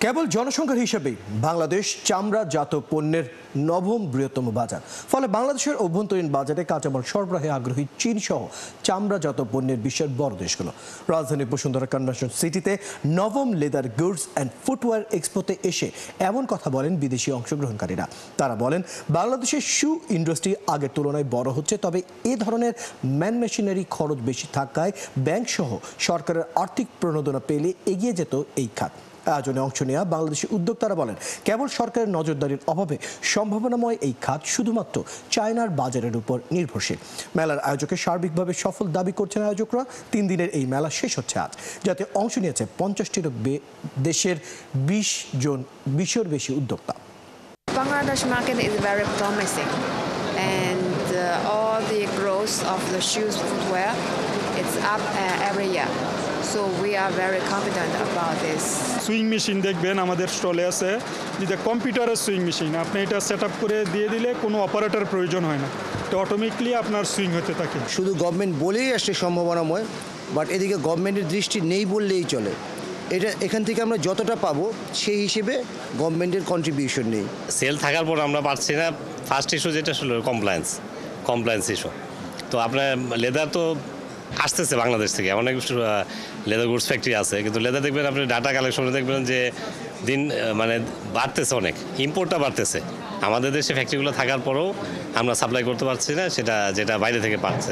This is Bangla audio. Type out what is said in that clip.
কেবল জনসংখ্যার হিসেবেই বাংলাদেশ চামড়াজাত পণ্যের নবম বৃহত্তম বাজার। ফলে বাংলাদেশের অভ্যন্তরীণ বাজারে কাঁচামাল সরবরাহে আগ্রহী চীন সহ চামড়াজাত পণ্যের বিশ্বের বড় দেশগুলো। রাজধানী বসুন্ধরা কনভেনশন সিটিতে নবম লেদার গুডস অ্যান্ড ফুটওয়্যার এক্সপোতে এসে এমন কথা বলেন বিদেশি অংশগ্রহণকারীরা। তারা বলেন, বাংলাদেশের শু ইন্ডাস্ট্রি আগের তুলনায় বড় হচ্ছে, তবে এ ধরনের ম্যান মেশিনারি খরচ বেশি থাকায় ব্যাংক সহ সরকারের আর্থিক প্রণোদনা পেলে এগিয়ে যেত এই খাত। আয়োজনে অংশ নেওয়া বাংলাদেশি উদ্যোক্তারা বলেন, কেবল সরকারের নজরদারির অভাবে সম্ভাবনাময় এই খাত শুধুমাত্র চায়নার বাজারের উপর নির্ভরশীল। মেলার আয়োজকে সার্বিকভাবে সফল দাবি করছেন আয়োজকরা। 3 দিনের এই মেলা শেষ হচ্ছে আজ, যাতে অংশ নিয়েছে 50টিরও দেশের 20র বেশি উদ্যোক্তা। Bangladesh market is very promising, and all the growth of the shoes footwear, it's up every year. So we are very confident about this. Sewing machine দেখবেন আমাদের স্টলে আছে, যেটা কম্পিউটারের সুইং মেশিন। আপনি এটা সেট আপ করে দিয়ে দিলে কোনো অপারেটর প্রয়োজন হয় না, এটা অটোমেটিকলি আপনার সুইং হতে থাকে। শুধু গভর্নমেন্ট বলেই আসছে সম্ভাবনাময়, বাট এদিকে গভর্নমেন্টের দৃষ্টি নেই বললেই চলে। এখান থেকে আমরা যতটা পাবো সেই হিসেবে গভর্নমেন্টের কন্ট্রিবিউশন নেই। সেল থাকার পর আমরা পাচ্ছি না। ফার্স্ট ইস্যু যেটা ছিল কমপ্লায়েন্স ইস্যু। তো আপনার লেদার তো আসতেছে বাংলাদেশ থেকে, অনেক লেদার গুডস ফ্যাক্টরি আছে, কিন্তু লেদার দেখবেন আপনি ডাটা কালেকশনে দেখবেন যে দিন বাড়তেছে, অনেক ইম্পোর্টটা বাড়তেছে। আমাদের দেশে ফ্যাক্টরিগুলো থাকার পরেও আমরা সাপ্লাই করতে পারছি না, সেটা যেটা বাইরে থেকে পাচ্ছে।